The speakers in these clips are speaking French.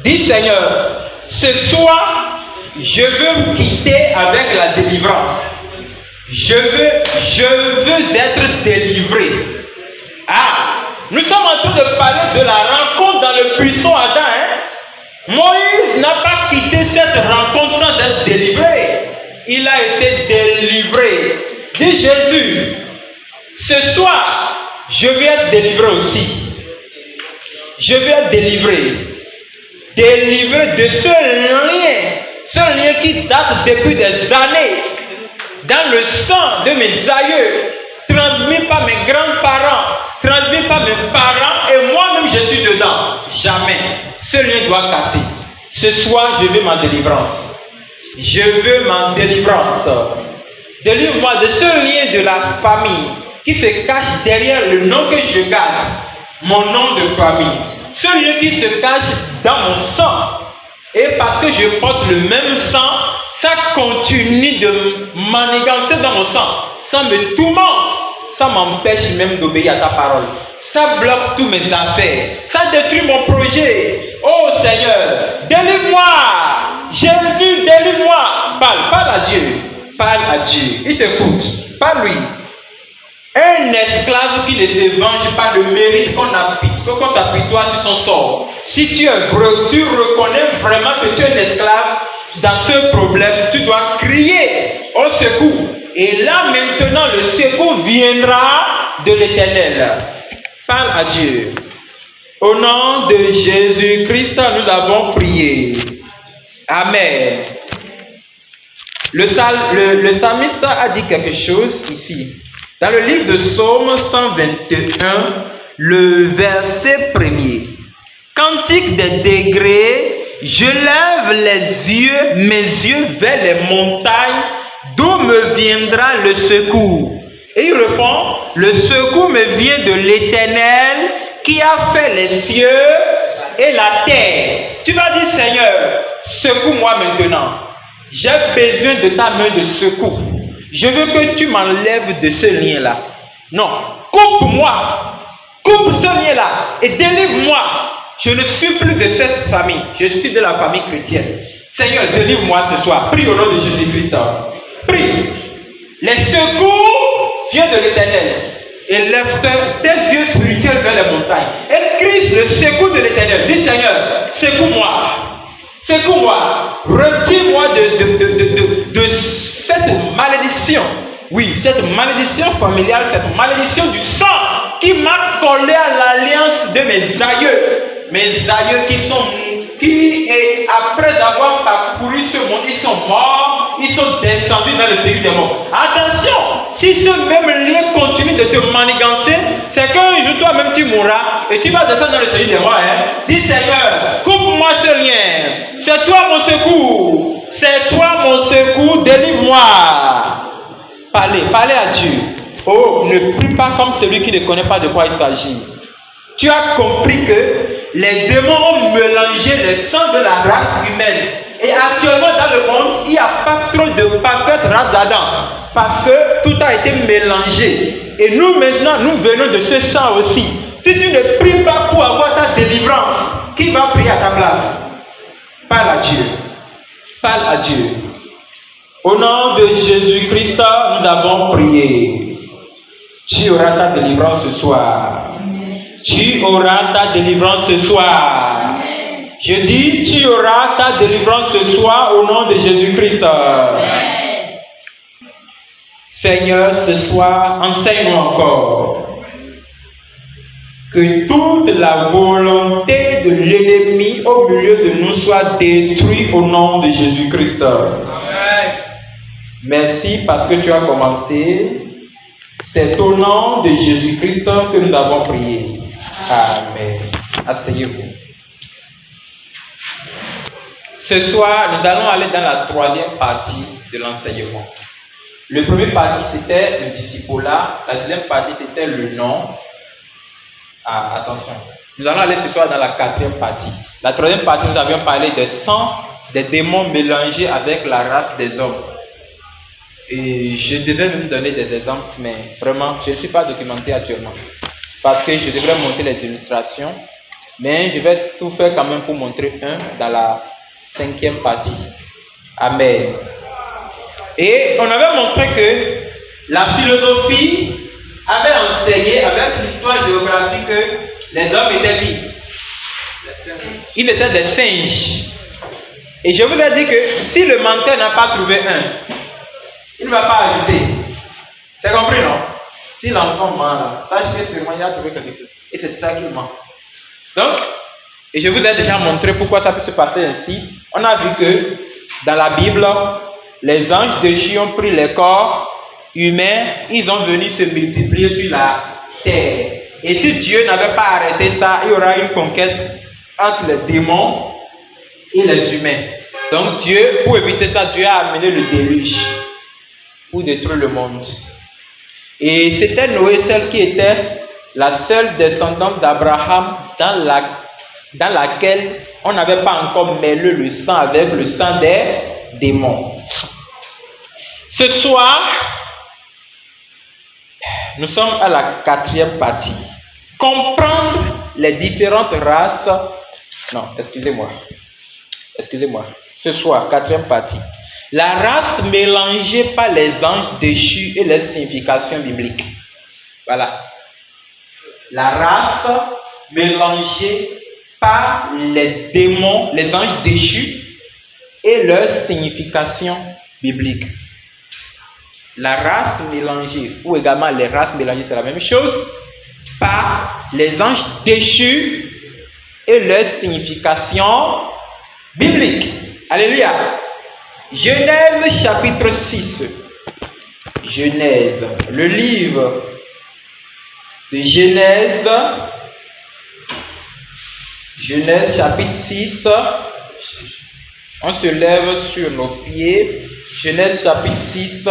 Dis Seigneur, ce soir, je veux me quitter avec la délivrance. Je veux être délivré. Ah, nous sommes en train de parler de la rencontre dans le buisson Adam. Moïse n'a pas quitté cette rencontre sans être délivré. Il a été délivré. Dis Jésus, ce soir, je vais être délivré aussi. Je vais être délivré. Délivré de ce lien qui date depuis des années, dans le sang de mes aïeux, transmis par mes grands-parents, transmis par mes parents, et moi-même je suis dedans. Jamais. Ce lien doit casser. Ce soir, je veux ma délivrance. Je veux ma délivrance. Délivre-moi de ce lien de la famille qui se cache derrière le nom que je garde, mon nom de famille. Ce lien qui se cache dans mon sang. Et parce que je porte le même sang, ça continue de manigancer dans mon sang. Ça me tourmente. Ça m'empêche même d'obéir à ta parole. Ça bloque toutes mes affaires. Ça détruit mon projet. Oh Seigneur, délivre-moi. Jésus, délivre-moi. Parle à Dieu. Parle à Dieu. Il t'écoute. Parle lui. Un esclave qui ne se venge pas ne mérite qu'on s'apitoie sur son sort. Si tu es vrai, tu reconnais vraiment que tu es un esclave dans ce problème, tu dois crier au secours. Et là maintenant le secours viendra de l'Éternel. Parle à Dieu. Au nom de Jésus-Christ, nous avons prié. Amen. Le psalmiste a dit quelque chose ici. Dans le livre de Psaume 121, le verset 1er. Cantique des degrés, je lève mes yeux vers les montagnes, d'où me viendra le secours. Et il répond, le secours me vient de l'Éternel qui a fait les cieux et la terre. Tu vas dire, Seigneur, secours-moi maintenant. J'ai besoin de ta main de secours. Je veux que tu m'enlèves de ce lien-là. Non, coupe-moi. Coupe ce lien-là et délivre-moi. Je ne suis plus de cette famille. Je suis de la famille chrétienne. Seigneur, délivre-moi ce soir. Prie au nom de Jésus-Christ. Prie. Les secours viennent de l'Éternel. Et lève tes yeux spirituels vers les montagnes. Et crie le secours de l'Éternel. Dis Seigneur, secours-moi. Secours-moi. Retire-moi de cette malédiction. Oui, cette malédiction familiale, cette malédiction du sang qui m'a collé à l'alliance de mes aïeux. Mes aïeux qui après avoir parcouru ce monde, ils sont morts, ils sont descendus dans le séjour des morts. Attention, si ce même lien continue de te manigancer, c'est qu'un jour toi-même tu mourras et tu vas descendre dans le séjour des morts. Dis Seigneur, coupe-moi ce lien. C'est toi mon secours. C'est toi mon secours, délivre-moi. Parlez à Dieu. Oh, ne prie pas comme celui qui ne connaît pas de quoi il s'agit. Tu as compris que les démons ont mélangé le sang de la race humaine. Et actuellement dans le monde, il n'y a pas trop de parfaite race d'Adam. Parce que tout a été mélangé. Et nous maintenant, nous venons de ce sang aussi. Si tu ne pries pas pour avoir ta délivrance, qui va prier à ta place? Parle à Dieu. Parle à Dieu. Au nom de Jésus-Christ, nous avons prié. Tu auras ta délivrance ce soir. Tu auras ta délivrance ce soir. Je dis, tu auras ta délivrance ce soir au nom de Jésus-Christ. Seigneur, ce soir, enseigne-nous encore que toute la volonté de l'ennemi au milieu de nous soit détruite au nom de Jésus-Christ. Merci parce que tu as commencé. C'est au nom de Jésus-Christ que nous avons prié. Amen. Asseyez-vous. Ce soir, nous allons aller dans la troisième partie de l'enseignement. Le premier partie, c'était le discipulat. La deuxième partie, c'était le nom. Attention. Nous allons aller ce soir dans la quatrième partie. La troisième partie, nous avions parlé des sangs, des démons mélangés avec la race des hommes. Et je devrais même donner des exemples, mais vraiment, je ne suis pas documenté actuellement. Parce que je devrais monter les illustrations. Mais je vais tout faire quand même pour montrer un dans la 5e partie. Amen. Et on avait montré que la philosophie avait enseigné avec l'histoire géographique que les hommes étaient libres. Ils étaient des singes. Et je vous ai dit que si le menteur n'a pas trouvé un, il ne va pas ajouter. C'est compris, non? Si l'enfant ment là, sache que sûrement il a trouvé quelque chose. Et c'est ça qu'il ment. Donc, et je vous ai déjà montré pourquoi ça peut se passer ainsi. On a vu que dans la Bible, les anges déchus ont pris les corps humains, ils ont venu se multiplier sur la terre. Et si Dieu n'avait pas arrêté ça, il y aura une conquête entre les démons et les humains. Donc Dieu, pour éviter ça, Dieu a amené le déluge pour détruire le monde. Et c'était Noé, celle qui était la seule descendante d'Abraham dans laquelle on n'avait pas encore mêlé le sang avec le sang des démons. Ce soir, nous sommes à la 4e partie. Comprendre les différentes races. Non, excusez-moi. Ce soir, 4e partie. La race mélangée par les anges déchus et les significations bibliques. Voilà. La race mélangée par les démons, les anges déchus et leurs significations bibliques. La race mélangée, ou également les races mélangées, c'est la même chose, par les anges déchus et leurs significations bibliques. Alléluia. Genèse chapitre 6. Genèse, le livre de Genèse. Genèse chapitre 6. On se lève sur nos pieds. Genèse chapitre 6,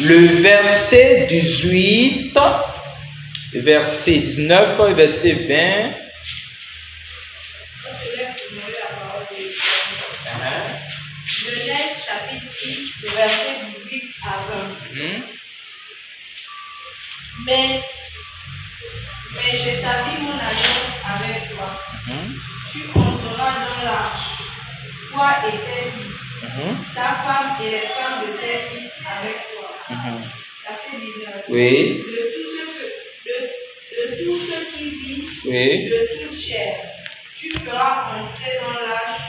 le verset 18, verset 19, verset 20. Genèse chapitre 6, le verset 18 à 20. Mais j'établis mon alliance avec toi. Tu entreras dans l'arche, toi et tes fils, ta femme et les femmes de tes fils avec toi. Verset 19. Oui. De tout ce qui vit, Oui. de toute chair, tu feras entrer dans l'arche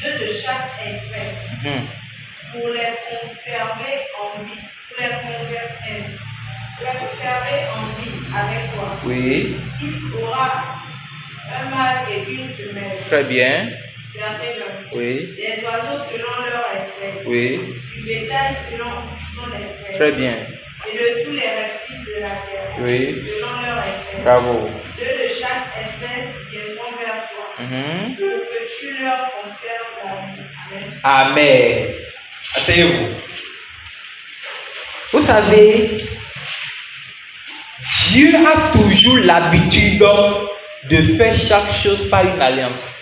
deux de chaque espèce, pour les conserver en vie, avec toi. Oui. Il aura un mâle et une femelle. Très bien. Verset 20. Oui. Les oiseaux selon leur espèce. Oui. Du bétail selon son espèce. Très bien. Et de tous les reptiles de la terre. Oui. Selon leur espèce. Bravo. Deux de chaque espèce viendront vers toi. Pour que tu leur conserves la vie. Amen. Amen. Asseyez-vous. Vous savez, Dieu a toujours l'habitude de faire chaque chose par une alliance.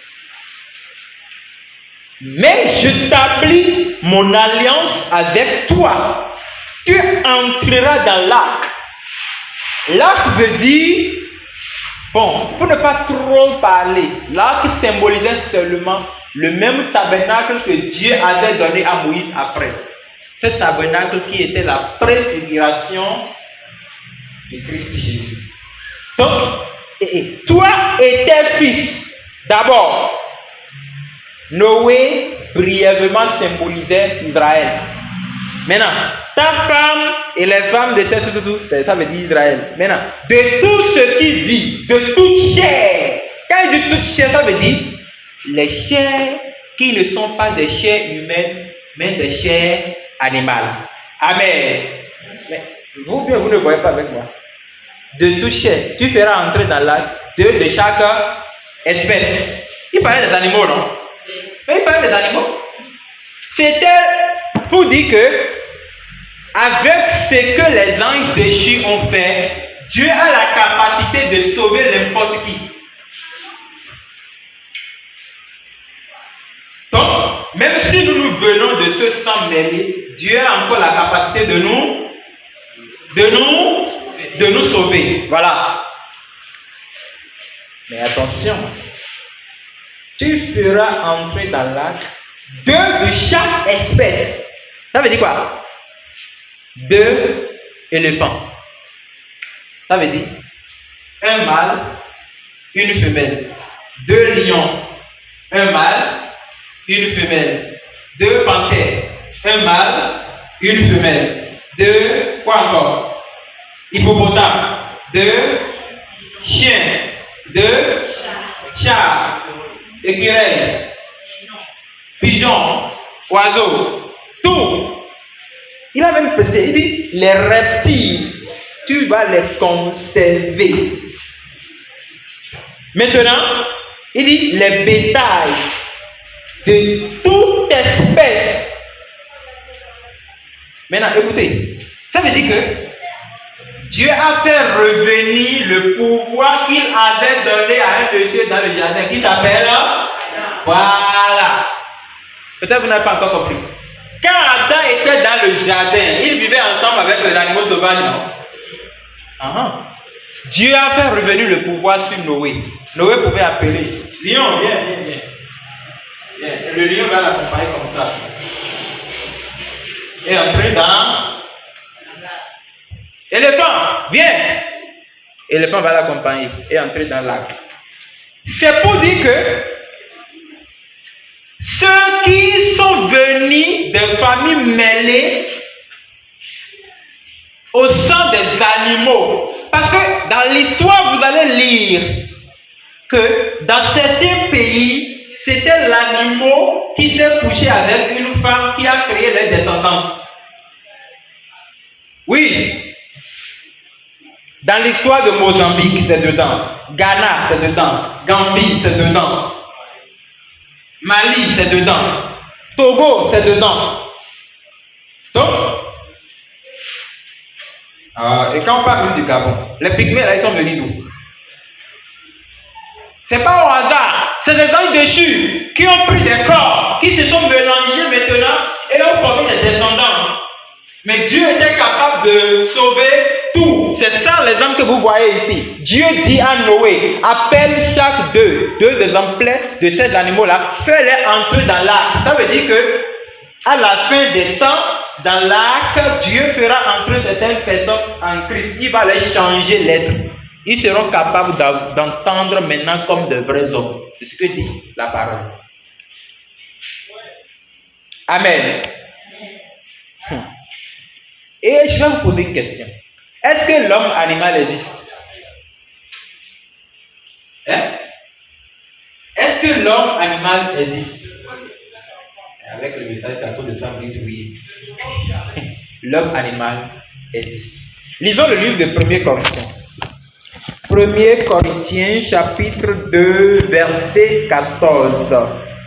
Mais je t'établis mon alliance avec toi. Tu entreras dans l'arc. L'arc veut dire, bon, pour ne pas trop parler, l'arc symbolisait seulement le même tabernacle que Dieu avait donné à Moïse après. Ce tabernacle qui était la préfiguration de Christ Jésus. Donc, toi et tes fils, d'abord, Noé brièvement symbolisait Israël. Maintenant, ta femme et les femmes de tes ça veut dire Israël. Maintenant, de tout ce qui vit, de toute chair. Quand je dis toute chair, ça veut dire les chairs qui ne sont pas des chairs humaines, mais des chairs animales. Amen. Mais vous ne voyez pas avec moi. De toute chair, tu feras entrer dans l'arche deux de chaque espèce. Il parlait des animaux, non? Mais il parlait des animaux. C'était pour dire que, avec ce que les anges déchus ont fait, Dieu a la capacité de sauver n'importe qui. Donc, même si nous venons de ce sang mêlé, Dieu a encore la capacité de nous sauver. Voilà. Mais attention, tu feras entrer dans l'arche 2 de chaque espèce. Ça veut dire quoi? 2 éléphants. Ça veut dire un mâle, une femelle. 2 lions, un mâle, une femelle. 2 panthères, un mâle, une femelle. 2, quoi encore? Hippopotames. 2 chiens. 2 chats. Écureuils. Pigeons. Oiseaux. Tout. Il a même précisé, il dit les reptiles, tu vas les conserver. Maintenant, il dit les bétails de toute espèce. Maintenant, écoutez, ça veut dire que Dieu a fait revenir le pouvoir qu'il avait donné à un monsieur dans le jardin qui s'appelle. Voilà. Peut-être vous n'avez pas encore compris. Quand Adam était dans le jardin, ils vivaient ensemble avec les animaux sauvages, non? Dieu a fait revenir le pouvoir sur Noé. Noé pouvait appeler. Lion, viens. Et le lion va l'accompagner comme ça. Et entrer dans... Éléphant, viens. Éléphant va l'accompagner et entrer dans l'arc. C'est pour dire que ceux qui sont venus de familles mêlées au sang des animaux, parce que dans l'histoire vous allez lire que dans certains pays c'était l'animal qui s'est couché avec une femme qui a créé leur descendance. Oui, dans l'histoire de Mozambique c'est dedans, Ghana c'est dedans, Gambie c'est dedans, Mali c'est dedans, Togo c'est dedans. Donc, et quand on parle du Gabon, les pygmées là ils sont venus d'où? C'est pas au hasard, c'est des anges déchus qui ont pris des corps, qui se sont mélangés maintenant et ont formé des descendants. Mais Dieu était capable de sauver tout. C'est ça l'exemple que vous voyez ici. Dieu dit à Noé, appelle chaque deux exemplaires de ces animaux-là, fais-les entrer dans l'arc. Ça veut dire que à la fin des temps, dans l'arc, Dieu fera entrer certaines personnes en Christ. Il va les changer l'être. Ils seront capables d'entendre maintenant comme de vrais hommes. C'est ce que dit la parole. Amen. Et je vais vous poser une question. Est-ce que l'homme animal existe? Est-ce que l'homme animal existe? Avec le message, c'est à cause de ça, vous dites oui. L'homme animal existe. Lisons le livre de 1 Corinthiens. 1 Corinthiens, chapitre 2, verset 14.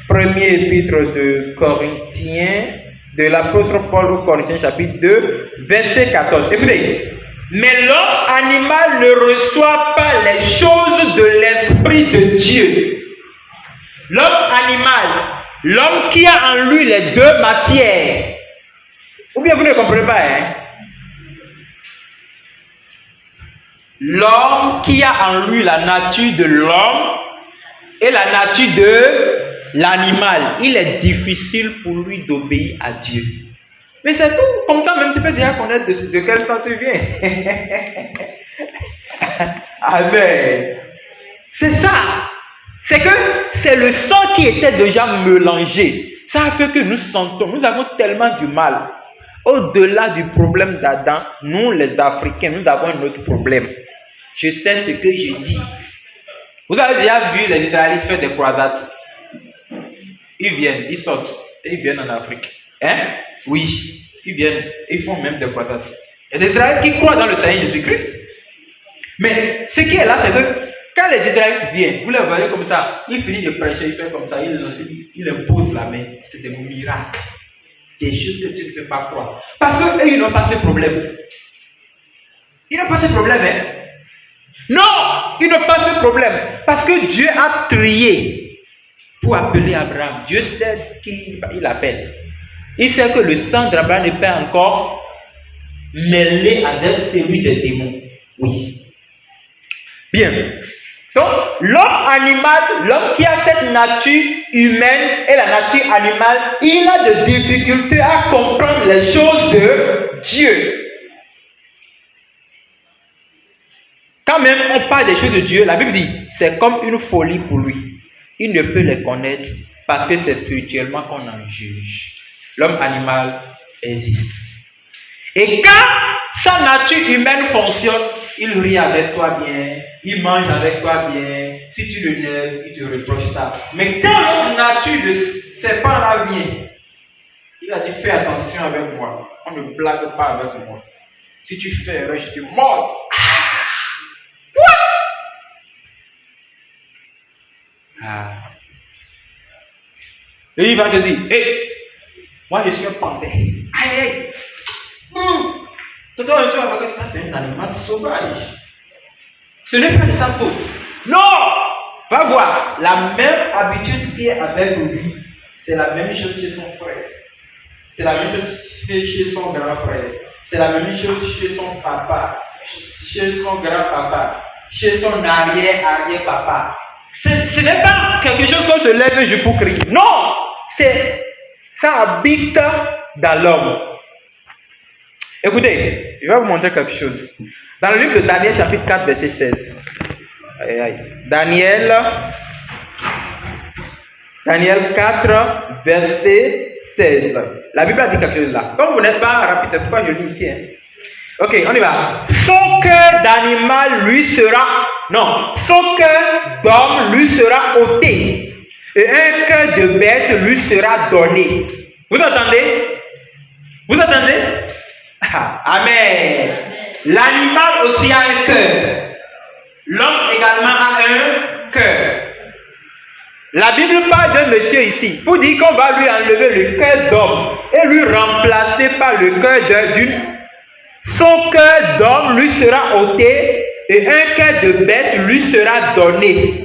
Premier épître de Corinthiens, de l'apôtre Paul aux Corinthiens, chapitre 2, verset 14. Écoutez. Mais l'homme animal ne reçoit pas les choses de l'Esprit de Dieu. L'homme animal, l'homme qui a en lui les deux matières. Ou bien vous ne comprenez pas, hein? L'homme qui a en lui la nature de l'homme et la nature de l'animal. Il est difficile pour lui d'obéir à Dieu. Mais c'est tout. Comme ça, même tu peux déjà connaître de quel sang tu viens. Amen. C'est ça. C'est que c'est le sang qui était déjà mélangé. Ça a fait que nous sentons, nous avons tellement du mal. Au-delà du problème d'Adam, nous les Africains, nous avons un autre problème. Je sais ce que je dis. Vous avez déjà vu les Israélites faire des croisades. Ils viennent, ils sortent, et ils viennent en Afrique. Hein? Oui, ils viennent, ils font même des croisades. Il y a des Israélites qui croient dans le Seigneur Jésus-Christ. Mais ce qui est là, c'est que quand les Israélites viennent, vous les voyez comme ça, ils finissent de prêcher, ils font comme ça, ils imposent la main. C'est des miracles. Des choses que tu ne peux pas croire. Parce qu'eux, ils n'ont pas ce problème. Ils n'ont pas ce problème, hein? Non, ils n'ont pas ce problème. Parce que Dieu a trié pour appeler Abraham. Dieu sait qui il appelle. Il sait que le sang d'Abraham n'est pas encore mêlé avec celui des démons. Oui. Bien. Donc, l'homme animal, l'homme qui a cette nature humaine et la nature animale, il a des difficultés à comprendre les choses de Dieu. Quand même on parle des choses de Dieu, la Bible dit, c'est comme une folie pour lui. Il ne peut les connaître parce que c'est spirituellement qu'on en juge. L'homme animal existe. Et quand sa nature humaine fonctionne, il rit avec toi bien, il mange avec toi bien. Si tu le lèves, il te reproche ça. Mais quand notre nature de serpent-là vient, il a dit fais attention avec moi. On ne blague pas avec moi. Si tu fais erreur, je te mords. Et il va te dire, hé, moi je suis un panthère. Aïe, aïe. Toi, tu vas voir que ça, c'est un animal sauvage. Ce n'est pas de sa faute. Non! Va voir, la même habitude qui est avec lui, c'est la même chose chez son frère. C'est la même chose chez son grand frère. C'est la même chose chez son papa, chez son grand-papa, chez son arrière-arrière-papa. Ce n'est pas quelque chose qu'on se lève un jour pour crier. Non! Ça habite dans l'homme. Écoutez, je vais vous montrer quelque chose. Dans le livre de Daniel, chapitre 4, verset 16. Daniel 4, verset 16. La Bible a dit quelque chose là. Comme vous n'êtes pas rapide, c'est pourquoi je lis ici. Ok, on y va. Son cœur d'animal lui sera... Non, son cœur d'homme lui sera ôté. Et un cœur de bête lui sera donné. Vous entendez? Vous entendez? Amen. L'animal aussi a un cœur. L'homme également a un cœur. La Bible parle d'un monsieur ici pour dire qu'on va lui enlever le cœur d'homme et lui remplacer par le cœur d'une. Son cœur d'homme lui sera ôté et un cœur de bête lui sera donné.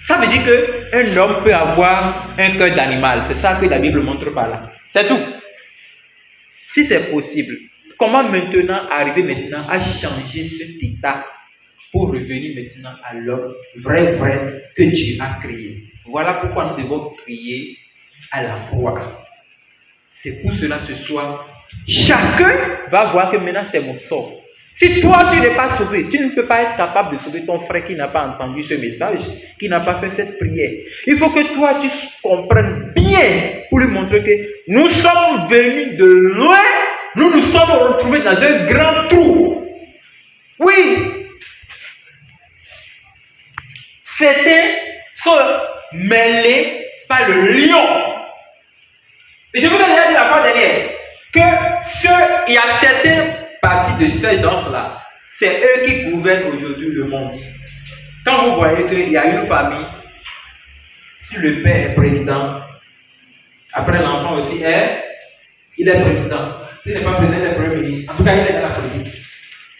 Ça veut dire qu'un homme peut avoir un cœur d'animal. C'est ça que la Bible montre par là. C'est tout. Si c'est possible, comment maintenant arriver maintenant à changer cet état pour revenir maintenant à l'homme vrai que Dieu a créé? Voilà pourquoi nous devons crier à la croix. C'est pour cela ce soir, chacun va voir que maintenant c'est mon sort. Si toi tu n'es pas sauvé, tu ne peux pas être capable de sauver ton frère qui n'a pas entendu ce message, qui n'a pas fait cette prière. Il faut que toi tu comprennes bien pour lui montrer que nous sommes venus de loin, nous nous sommes retrouvés dans un grand trou. Oui, c'était se mêler par le lion. Et je vous ai déjà dit la fois dernière que il y a certaines parties de ces gens-là, c'est eux qui gouvernent aujourd'hui le monde. Quand vous voyez qu'il y a une famille, si le père est président, après l'enfant aussi il est président. S'il n'est pas président, il est premier ministre. En tout cas, il est dans la politique.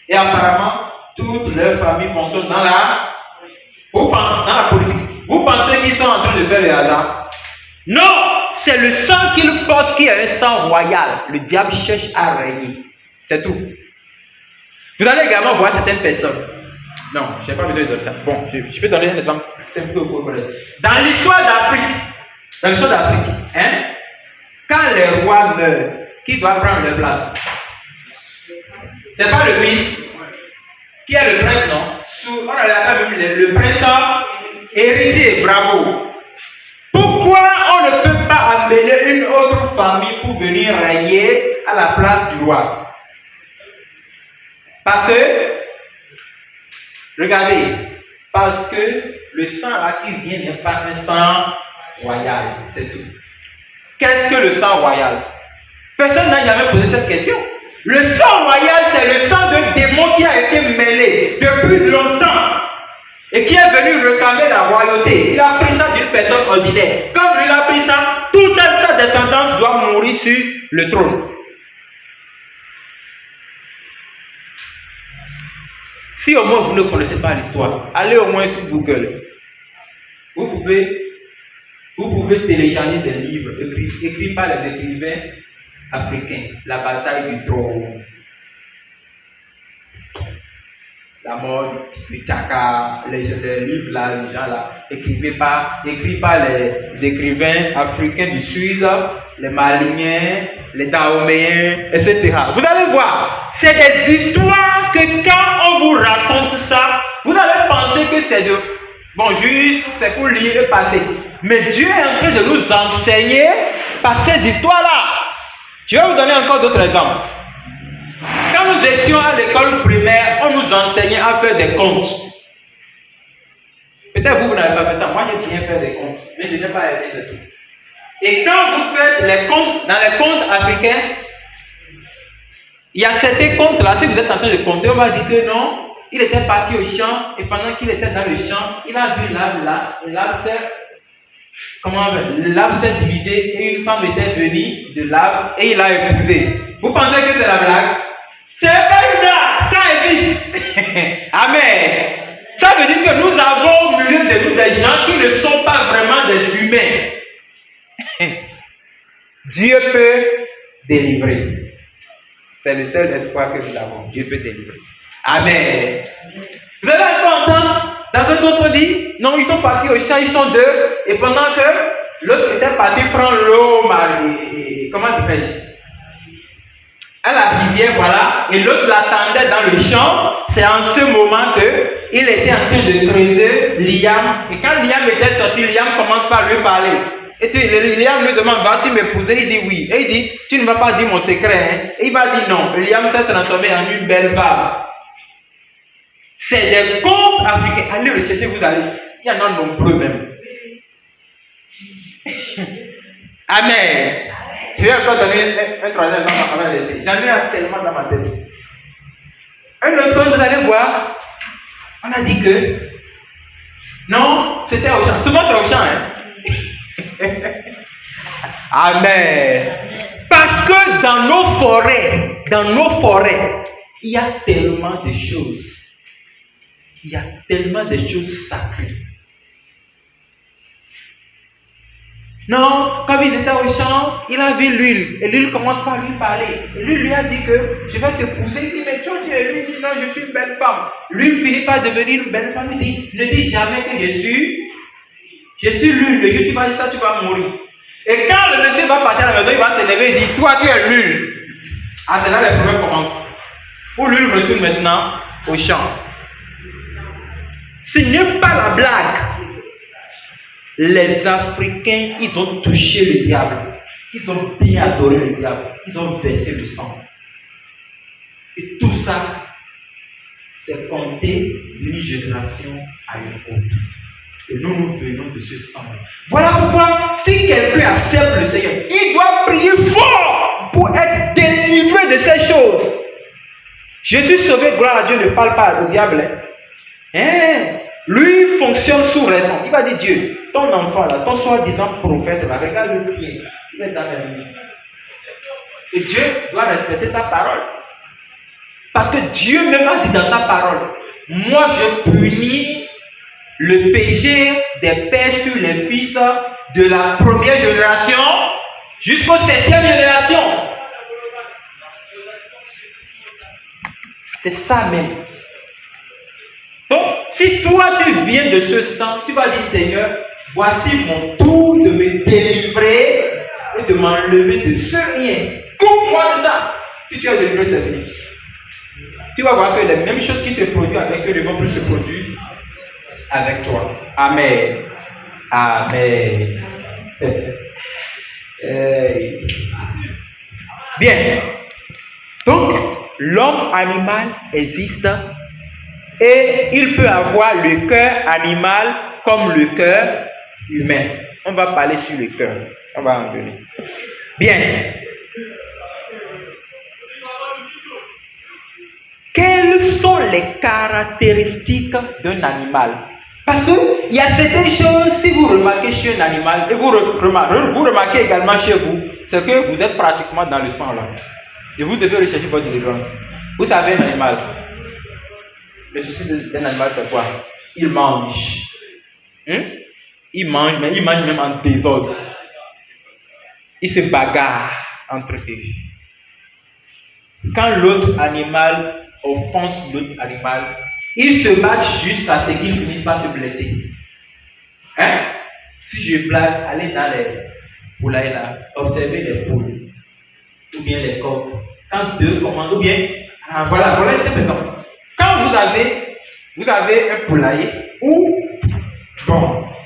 Et apparemment, toute leur famille fonctionne dans la politique. Vous pensez qu'ils sont en train de faire le hasard? Non! C'est le sang qu'ils portent qui est un sang royal. Le diable cherche à régner. C'est tout. Vous allez également voir certaines personnes. Non, je n'ai pas besoin de ça. Bon, je peux donner un exemple simple pour vous connaître. Dans l'histoire d'Afrique, quand les rois meurent, qui doit prendre leur place? C'est pas le fils qui est le prince, non? On a l'appelé le prince héritier, bravo. Pourquoi on ne peut pas amener une autre famille pour venir régner à la place du roi? Parce que, regardez, parce que le sang là qui vient n'est pas un sang royal, c'est tout. Qu'est-ce que le sang royal? Personne n'a jamais posé cette question. Le sang royal, c'est le sang d'un démon qui a été mêlé depuis longtemps et qui est venu réclamer la royauté. Il a pris ça d'une personne ordinaire. Comme il a pris ça, toute sa descendance doit mourir sur le trône. Si au moins vous ne connaissez pas l'histoire, allez au moins sur Google. Vous pouvez télécharger des livres écrits par les écrivains africains. La bataille du trône. la mode, le Tchaka, les livres là, les gens là, écrits par les écrivains africains du Sud, les Maliens, les Dahoméens, etc. Vous allez voir, c'est des histoires que quand on vous raconte ça, vous allez penser que c'est de... Bon, juste, c'est pour lire le passé. Mais Dieu est en train de nous enseigner par ces histoires-là. Je vais vous donner encore d'autres exemples. Quand nous étions à l'école primaire, on nous enseignait à faire des comptes. Peut-être vous n'avez pas fait ça. Moi, j'ai bien fait des comptes, mais je n'ai pas aimé ce tout. Et quand vous faites les comptes, dans les comptes africains, il y a certains comptes-là, si vous êtes en train de compter, on va dire que non, il était parti au champ, et pendant qu'il était dans le champ, il a vu l'arbre là, et l'arbre s'est divisé, et une femme était venue de l'arbre, et il l'a épousé. Vous pensez que c'est la blague? C'est pas une blague, ça existe. Amen. Ça veut dire que nous avons au milieu de nous des gens qui ne sont pas vraiment des humains. Dieu peut délivrer. C'est le seul espoir que nous avons. Dieu peut délivrer. Amen. Vous allez encore entendre, dans un autre dit, non, ils sont partis au champ, ils sont deux, et pendant que l'autre était parti prendre l'eau, comment tu fais? À la rivière, voilà, et l'autre l'attendait dans le champ. C'est en ce moment qu'il était en train de creuser Liam. Et quand Liam était sorti, Liam commence par lui parler. Et Liam lui demande, vas-tu m'épouser? Il dit oui. Et il dit, tu ne vas pas dire mon secret. Hein? Et il va dire non. Liam s'est transformé en une belle femme. C'est des contes africains. Allez rechercher, vous allez. Il y en a nombreux même. Amen. Je vais encore donner un troisième exemple avant de laisser. J'en ai tellement dans ma tête. Un autre chose, vous allez voir, on a dit que non, c'était au champ. Souvent c'est au champ, hein. Amen. Parce que dans nos forêts, il y a tellement de choses. Il y a tellement de choses sacrées. Non, quand ils étaient au champ, il a vu l'huile. Et l'huile commence par lui parler. Et lui a dit que je vais te pousser. Il dit, mais toi tu es l'huile. Il dit, non, je suis une belle femme. L'huile finit par devenir une belle femme. Il dit, ne dis jamais que je suis l'huile. Le jour où tu vas dire ça, tu vas mourir. Et quand le monsieur va partir à la maison, il va se lever et dire, toi tu es l'huile. Ah, c'est là que les problèmes commencent. Où l'huile retourne maintenant au champ. Ce n'est pas la blague. Les Africains, ils ont touché le diable. Ils ont bien adoré le diable. Ils ont versé le sang. Et tout ça, c'est compté d'une génération à une autre. Et nous venons de ce sang. Voilà pourquoi, si quelqu'un accepte le Seigneur, il doit prier fort pour être délivré de ces choses. Jésus sauvé, gloire à Dieu, ne parle pas au diable. Hein? Lui fonctionne sous raison. Il va dire, Dieu, ton enfant là, ton soi-disant prophète là, regarde-le bien. Il est dans la nuit. Et Dieu doit respecter sa parole. Parce que Dieu même a dit dans sa parole, moi je punis le péché des pères sur les fils de la première génération jusqu'aux 7e génération. C'est ça même. Donc, si toi tu viens de ce sang, tu vas dire, Seigneur, voici mon tour de me délivrer et de m'enlever de ce rien. Coupe-moi de ça. Si tu as délivré cette vie, tu vas voir que les mêmes choses qui se produisent avec eux ne vont plus se produire avec toi. Amen. Amen. Bien. Donc, l'homme animal existe. Et il peut avoir le cœur animal comme le cœur humain. On va parler sur le cœur. On va en venir. Bien. Quelles sont les caractéristiques d'un animal? Parce qu'il y a certaines choses, si vous remarquez chez un animal, et vous remarquez également chez vous, c'est que vous êtes pratiquement dans le sang là. Et vous devez rechercher votre délivrance. Vous savez, un animal. Le souci d'un animal, c'est quoi? Il mange. Il mange, mais il mange même en désordre. Il se bagarre entre eux. Quand l'autre animal offense l'autre animal, Ils se battent jusqu'à ce qu'ils finissent par se blesser. Hein? Si je blague, allez dans les poulailles là, observez les poules, ou bien les coqs. Quand deux commandent, ou bien, voilà c'est maintenant. Quand vous avez un poulailler,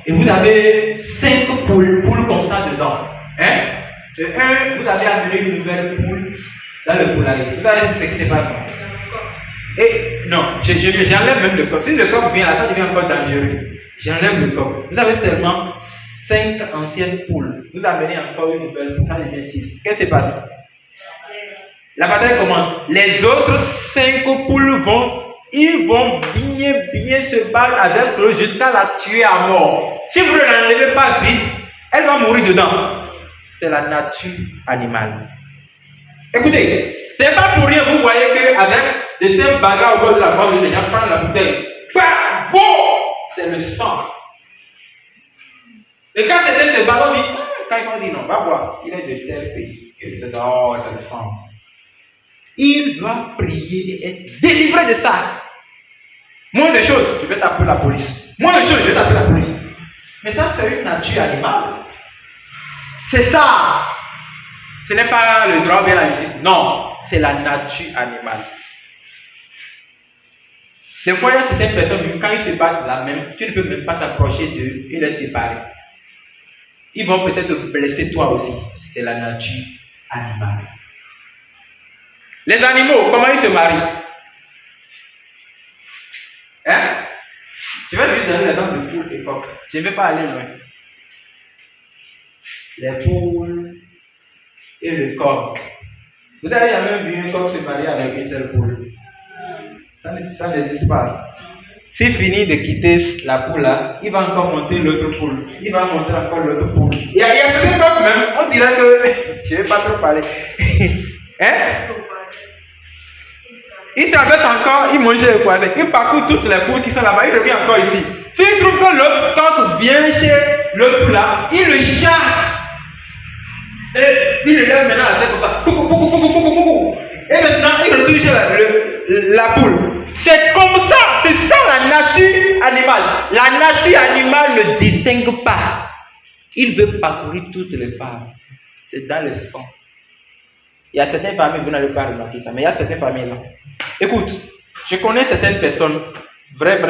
et vous avez 5 poules comme ça dedans. Hein? Vous avez amené une nouvelle poule dans le poulailler. Vous allez dire que c'est pas bon. Et non, j'enlève même le coq. Si le coq vient là, ça devient encore dangereux. J'enlève le coq. Vous avez seulement 5 anciennes poules. Vous amenez encore une nouvelle poule, ça devient 6. Qu'est-ce qui se passe? La bataille commence. Les autres 5 poules vont bien se battre avec eux jusqu'à la tuer à mort. Si vous ne l'enlevez pas vite, elle va mourir dedans. C'est la nature animale. Écoutez, c'est pas pour rien, vous voyez qu'avec de ces bagarres au bord de la voie, le Seigneur prend la bouteille. C'est le sang. Et quand c'était ce ballon, quand ils ont dit non, va voir, il est de tel pays. Et ils disent, oh, c'est le sang. Il doit prier et être délivré de ça. Moins de choses, je vais taper la police. Moins de choses, je vais taper la police. Mais ça, c'est une nature animale. C'est ça. Ce n'est pas le droit vers la justice. Non, c'est la nature animale. Des fois, il y a certaines personnes, quand ils se battent là même, tu ne peux même pas t'approcher d'eux et les séparer. Ils vont peut-être te blesser toi aussi. C'est la nature animale. Les animaux, comment ils se marient? Hein? Je vais juste donner l'exemple de poules et coqs. Je ne vais pas aller loin. Les poules et le coq. Vous avez jamais vu un coq se marier avec une seule poule? Ça n'existe pas. S'il finit de quitter la poule là, il va encore monter l'autre poule. Il va monter encore l'autre poule. Il y a certains coqs même, on dirait que je ne vais pas trop parler. Hein? Il traverse encore, il mange le poisson, il parcourt toutes les poules qui sont là-bas, il revient encore ici. S'il trouve que l'autre coq vient chez l'autre poule là, il le chasse. Et il lève maintenant la tête comme ça. Et maintenant, il retourne chez la poule. C'est comme ça, c'est ça la nature animale. La nature animale ne distingue pas. Il veut parcourir toutes les parts. C'est dans le sang. Il y a certaines familles, vous n'allez pas remarquer ça, mais il y a certaines familles là. Écoute, je connais certaines personnes, vrai.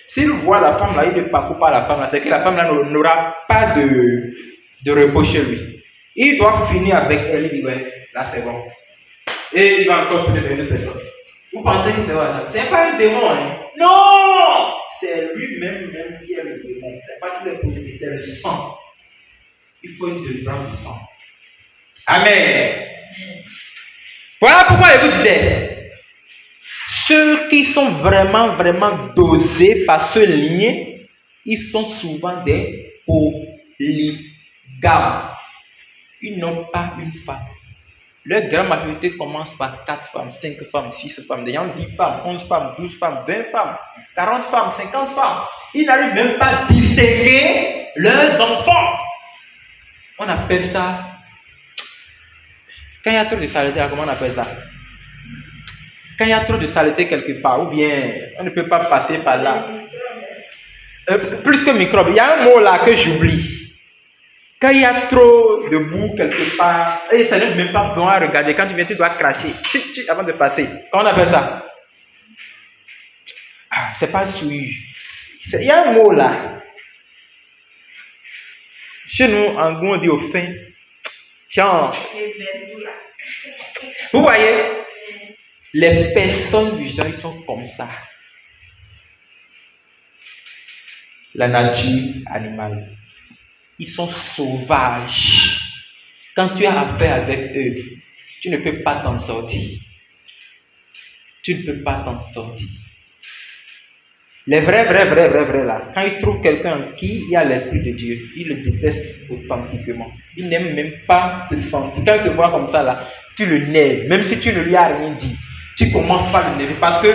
S'ils voient la femme là, ils ne parcourent pas la femme là, c'est que la femme là n'aura pas de repos chez lui. Il doit finir avec elle, il dit ouais, là c'est bon. Et il va encore trouver une autre personne. Vous pensez que c'est vrai? C'est pas un démon, hein? Non! C'est lui-même qui est le démon. C'est pas qu'il est possédé, c'est le sang. Il faut une délivrance du sang. Amen. Voilà pourquoi je vous disais, ceux qui sont vraiment dosés par ce lien, ils sont souvent des polygames. Ils n'ont pas une femme. Leur grande majorité commence par 4 femmes, 5 femmes, 6 femmes, des gens 10 femmes, 11 femmes, 12 femmes, 20 femmes, 40 femmes, 50 femmes. Ils n'arrivent même pas à distinguer leurs enfants. On appelle ça, quand il y a trop de saleté, comment on appelle ça? Quand il y a trop de saleté quelque part, ou bien on ne peut pas passer par là. Plus que microbe, il y a un mot là que j'oublie. Quand il y a trop de boue quelque part, et ça n'est même pas bon à regarder. Quand tu viens, tu dois cracher avant de passer. Comment on appelle ça? C'est pas souillure. Il y a un mot là. Chez nous, en gros, on dit au fin. Genre. Vous voyez, les personnes du genre, ils sont comme ça. La nature animale. Ils sont sauvages. Quand tu as affaire avec eux, tu ne peux pas t'en sortir. Tu ne peux pas t'en sortir. Les vrais là, quand ils trouvent quelqu'un en qui il y a l'Esprit de Dieu, ils le détestent authentiquement. Ils n'aiment même pas te sentir. Quand ils te voient comme ça là, tu le nègres. Même si tu ne lui as rien dit, tu commences par le nègrer parce que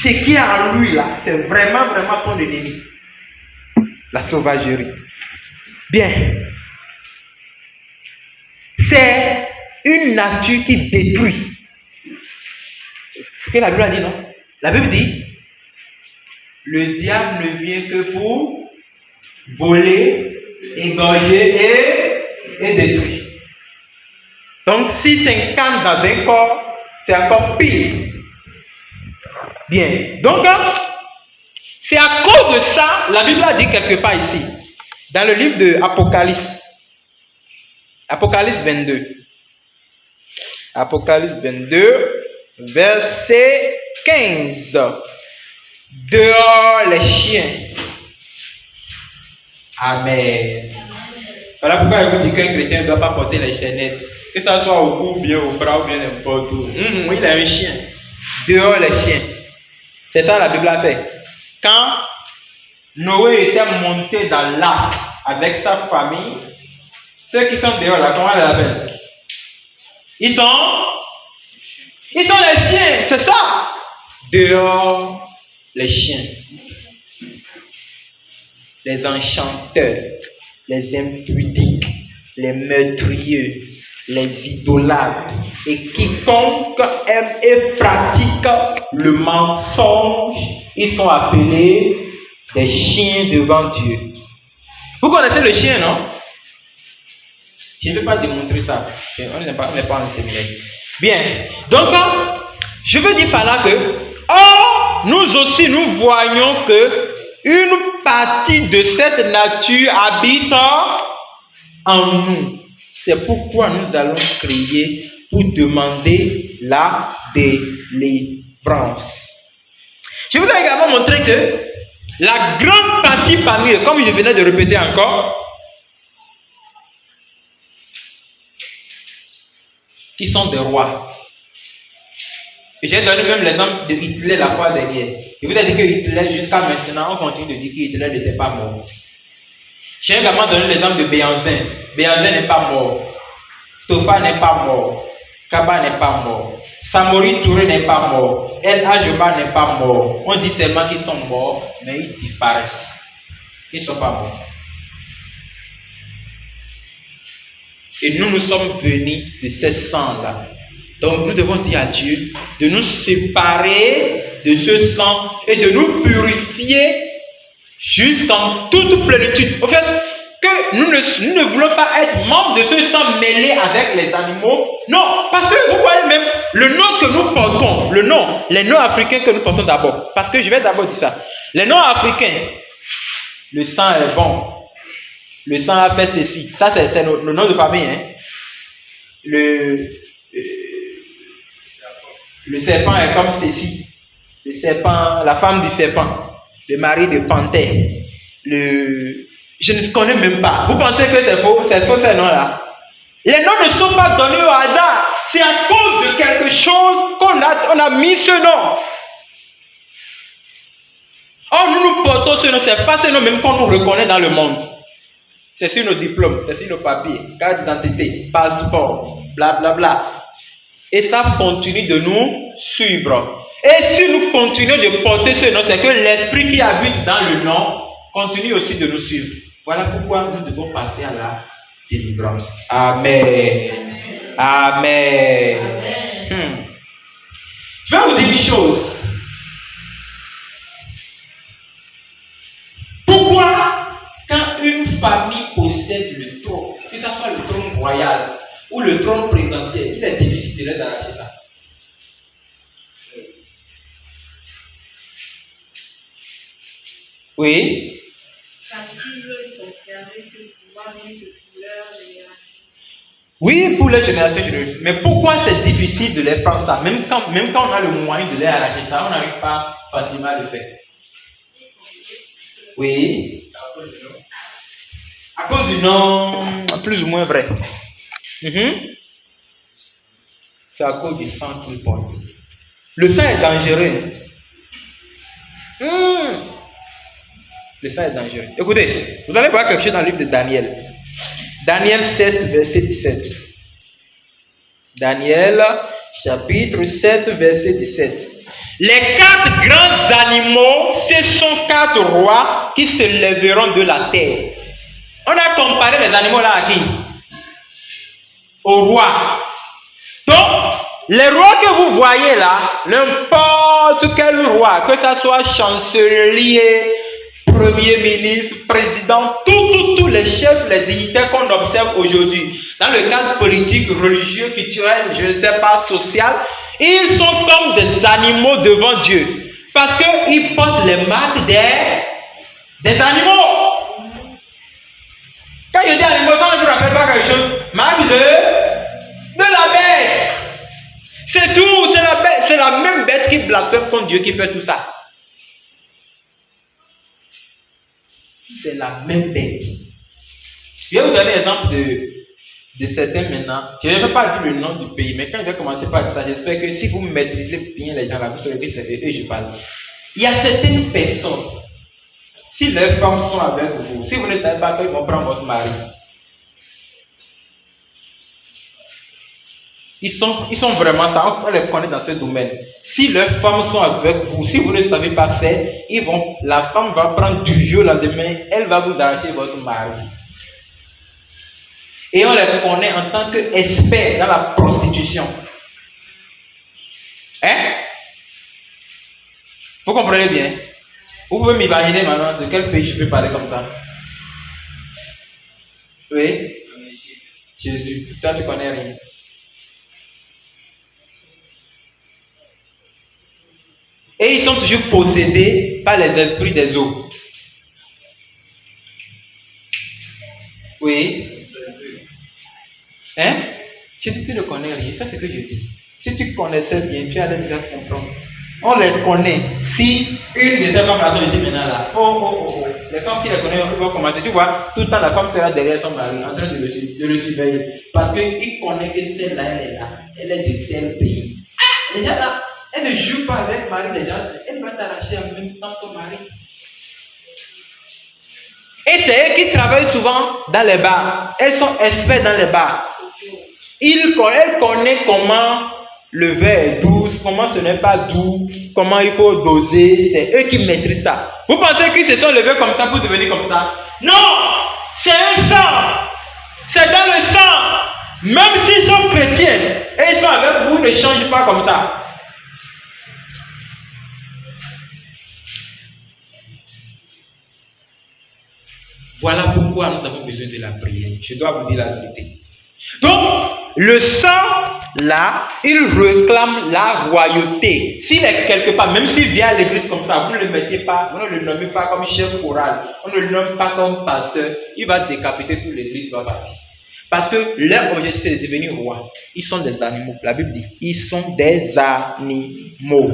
ce qui est en lui là, c'est vraiment ton ennemi. La sauvagerie. Bien. C'est une nature qui détruit. C'est ce que la Bible a dit, non? La Bible dit, Le diable ne vient que pour voler, égorger et détruire. Donc, si s'incarne dans un corps, c'est encore pire. Bien. Donc, c'est à cause de ça, la Bible a dit quelque part ici, dans le livre de Apocalypse. Apocalypse 22. Apocalypse 22, verset 15. Dehors les chiens. Amen. Voilà pourquoi je vous dis qu'un chrétien ne doit pas porter les chaînettes. Que ça soit au cou, bien au bras ou bien n'importe où. Il a un chien. Dehors les chiens. C'est ça la Bible a fait. Quand Noé était monté dans l'arc avec sa famille, ceux qui sont dehors là, comment on les appelle? Ils sont les chiens, c'est ça. Dehors les chiens. Les enchanteurs, les impudiques, les meurtriers, les idolâtres et quiconque aime et pratique le mensonge, ils sont appelés des chiens devant Dieu. Vous connaissez le chien, non? Je ne vais pas démontrer ça. On n'est pas en séminaire. Bien. Donc, je veux dire par là que, nous aussi, nous voyons que une partie de cette nature habite en nous. C'est pourquoi nous allons prier pour demander la délivrance. Je voudrais également montrer que la grande partie parmi eux, comme je venais de répéter encore, qui sont des rois. Et j'ai donné même l'exemple de Hitler la fois dernière. Je vous ai dit que Hitler, jusqu'à maintenant, on continue de dire que Hitler n'était pas mort. J'ai également donné l'exemple de Béhanzin. Béhanzin n'est pas mort. Tofa n'est pas mort. Kaba n'est pas mort. Samori Touré n'est pas mort. El Ajoba n'est pas mort. On dit seulement qu'ils sont morts, mais ils disparaissent. Ils ne sont pas morts. Et nous sommes venus de ce sang-là. Donc nous devons dire à Dieu de nous séparer de ce sang et de nous purifier jusqu'en toute plénitude. Au fait, que nous ne voulons pas être membres de ce sang mêlé avec les animaux. Non, parce que vous voyez même le nom que nous portons, les noms africains que nous portons d'abord. Parce que je vais d'abord dire ça. Les noms africains, le sang est bon. Le sang a fait ceci. Ça, c'est le nom de famille. Hein. Le serpent est comme ceci. Le serpent, la femme du serpent. Le mari de panthère. Je ne connais même pas. Vous pensez que c'est faux? C'est faux ces noms-là. Les noms ne sont pas donnés au hasard. C'est à cause de quelque chose qu'on a mis ce nom. Or, nous portons ce nom. Ce n'est pas ce nom même qu'on nous reconnaît dans le monde. C'est sur nos diplômes, c'est sur nos papiers, carte d'identité, passeport, blablabla. Bla bla. Et ça continue de nous suivre. Et si nous continuons de porter ce nom, c'est que l'esprit qui habite dans le nom continue aussi de nous suivre. Voilà pourquoi nous devons passer à la délivrance. Amen. Amen. Je vais vous dire une chose. Pourquoi, quand une famille possède le trône, que ce soit le trône royal ou le trône présidentiel, il est difficile de les arracher ça? Oui. Parce qu'ils veulent conserver ce pouvoir même pour leur génération. Oui, pour les générations. Mais pourquoi c'est difficile de les prendre ça? Même quand on a le moyen de les arracher ça, on n'arrive pas facilement à le faire. Oui. À cause du nom, plus ou moins vrai. C'est à cause du sang qu'il porte. Le sang est dangereux. Le sang est dangereux. Écoutez, vous allez voir quelque chose dans le livre de Daniel. Daniel 7, verset 17. Daniel, chapitre 7, verset 17. Les 4 grands animaux, ce sont 4 rois qui se lèveront de la terre. On a comparé les animaux là à qui? Au roi. Donc, les rois que vous voyez là, n'importe quel roi, que ce soit chancelier, premier ministre, président, tous les chefs, les dignitaires qu'on observe aujourd'hui, dans le cadre politique, religieux, culturel, je ne sais pas, social, ils sont comme des animaux devant Dieu. Parce qu'ils portent les marques des animaux. Quand je dis animaux, ça ne vous rappelle pas quelque chose. Marque de la bête. C'est tout, c'est la même bête qui blasphème contre Dieu qui fait tout ça. C'est la même bête. Je vais vous donner l'exemple de certains maintenant. Je ne vais pas dire le nom du pays, mais quand je vais commencer par dire ça, j'espère que si vous maîtrisez bien les gens là, vous saurez que c'est eux que je parle. Il y a certaines personnes, si leurs femmes sont avec vous, si vous ne savez pas qu'ils vont prendre votre mari, ils sont vraiment ça, on les connaît dans ce domaine. Si leurs femmes sont avec vous, si vous ne savez pas faire, la femme va prendre du vieux le lendemain, elle va vous arracher votre mari. Et on les connaît en tant qu'experts dans la prostitution. Hein? Vous comprenez bien? Vous pouvez m'imaginer maintenant de quel pays je peux parler comme ça? Oui? Jésus. Toi, tu connais rien. Et ils sont toujours possédés par les esprits des eaux. Oui? Hein? Je dis que tu ne connais rien. Ça, c'est ce que je dis. Si tu connaissais bien, tu allais déjà comprendre. On les connaît. Si une de ces femmes-là sont ici maintenant là, les femmes qui les connaissent, ils vont commencer. Tu vois, tout le temps la femme sera derrière son mari en train de le surveiller. Parce qu'il connaît que celle-là, elle est là. Elle est de tel pays. Les gens là, elle ne joue pas avec le mari des gens. Elle va t'arracher en même temps ton mari. Et c'est elles qui travaillent souvent dans les bars. Elles sont expertes dans les bars. Elles connaissent comment le verre est doux, comment ce n'est pas doux, comment il faut doser. C'est eux qui maîtrisent ça. Vous pensez qu'ils se sont levés comme ça pour devenir comme ça? Non! C'est un sang! C'est dans le sang! Même s'ils sont chrétiens et ils sont avec vous, ne changent pas comme ça. Voilà pourquoi nous avons besoin de la prière. Je dois vous dire la vérité. Donc, le sang, là, il réclame la royauté. S'il est quelque part, même s'il vient à l'église comme ça, vous ne le mettez pas, vous ne le nommez pas comme chef choral, on ne le nomme pas comme pasteur, il va décapiter toute l'église, va partir. Parce que leur objectif, c'est de devenir roi. Ils sont des animaux. La Bible dit, ils sont des animaux.